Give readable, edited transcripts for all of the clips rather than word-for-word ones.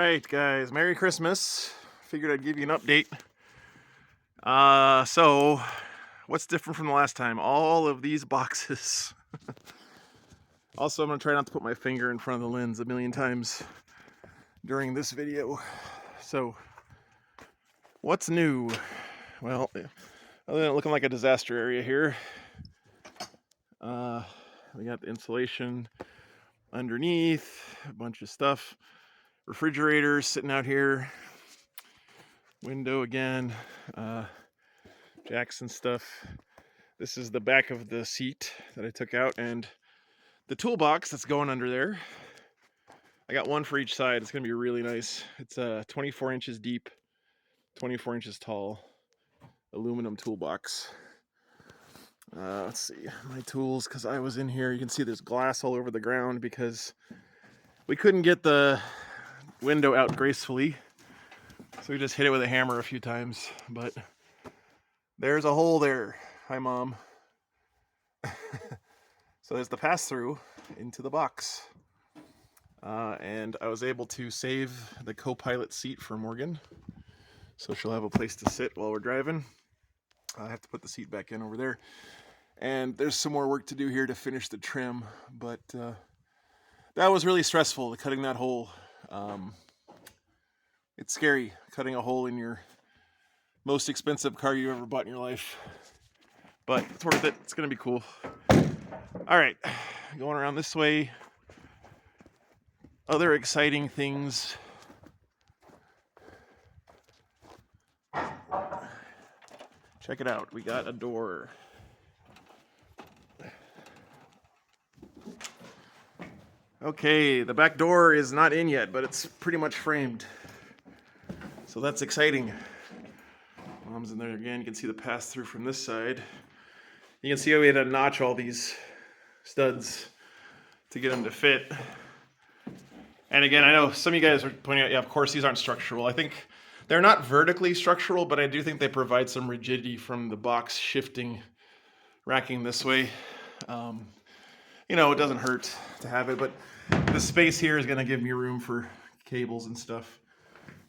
right, guys, Merry Christmas. Figured I'd give you an update. So what's different from the last time? All of these boxes. Also, I'm gonna try not to put my finger in front of the lens a million times during this video. So what's new? Well, other than it looking like a disaster area here, we got the insulation underneath, a bunch of stuff. Refrigerators sitting out here, window again, Jackson stuff. This is the back of the seat that I took out, and the toolbox that's going under there. I got one for each side. It's gonna be really nice. It's 24 inches deep, 24 inches tall, aluminum toolbox. Let's see, my tools, because I was in here. You can see there's glass all over the ground because we couldn't get the window out gracefully, so we just hit it with a hammer a few times. But there's a hole there. Hi, Mom. So there's the pass-through into the box, and I was able to save the co-pilot seat for Morgan, so she'll have a place to sit while we're driving. I have to put the seat back in over there, and there's some more work to do here to finish the trim, but that was really stressful, cutting that hole. It's scary cutting a hole in your most expensive car you ever bought in your life, but it's worth it. It's gonna be cool. All right, going around this way. Other exciting things. Check it out. We got a door. Okay, the back door is not in yet, but it's pretty much framed. So that's exciting. Mom's in there again. You can see the pass-through from this side. You can see how we had to notch all these studs to get them to fit. And again, I know some of you guys are pointing out, yeah, of course these aren't structural. I think they're not vertically structural, but I do think they provide some rigidity from the box shifting, racking this way. You know, it doesn't hurt to have it, but the space here is gonna give me room for cables and stuff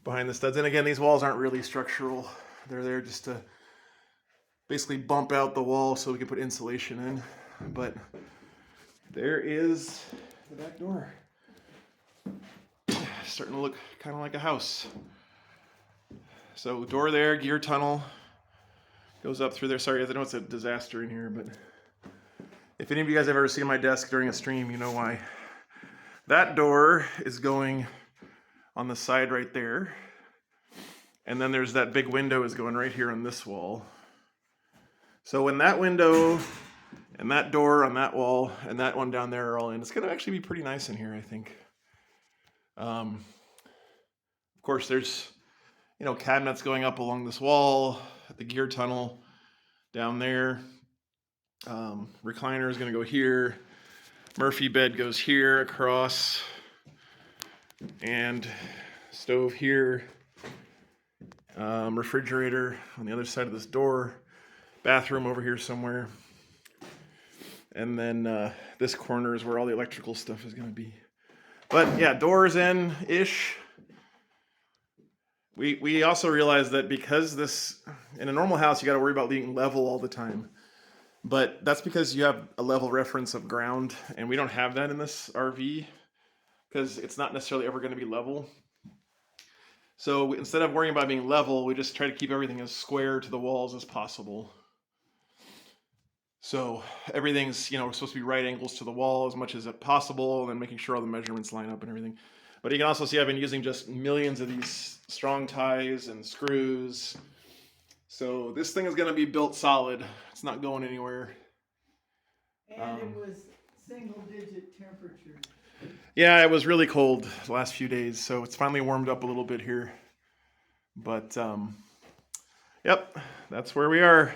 behind the studs. And again, these walls aren't really structural. They're there just to basically bump out the wall so we can put insulation in. But there is the back door. Starting to look kind of like a house. So door there, gear tunnel, goes up through there. Sorry guys, I know it's a disaster in here, but if any of you guys have ever seen my desk during a stream, you know why. That door is going on the side right there. And then there's that big window is going right here on this wall. So when that window and that door on that wall and that one down there are all in, it's gonna actually be pretty nice in here, I think. Of course, there's, you know, cabinets going up along this wall, the gear tunnel down there. Recliner is going to go here. Murphy bed goes here across, and stove here. Refrigerator on the other side of this door. Bathroom over here somewhere. And then this corner is where all the electrical stuff is going to be. But yeah, doors in-ish. We also realized that because this, in a normal house, you got to worry about being level all the time. But that's because you have a level reference of ground, and we don't have that in this RV because it's not necessarily ever going to be level. So instead of worrying about being level, we just try to keep everything as square to the walls as possible. So everything's, you know, supposed to be right angles to the wall as much as possible, and then making sure all the measurements line up and everything. But you can also see I've been using just millions of these strong ties and screws. So this thing is going to be built solid. It's not going anywhere. And it was single-digit temperatures. Yeah, it was really cold the last few days, so it's finally warmed up a little bit here. But, yep, that's where we are.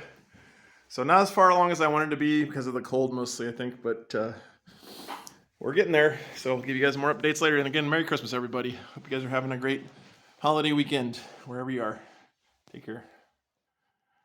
So not as far along as I wanted to be because of the cold mostly, I think, but we're getting there. So I'll give you guys more updates later. And again, Merry Christmas, everybody. Hope you guys are having a great holiday weekend wherever you are. Take care.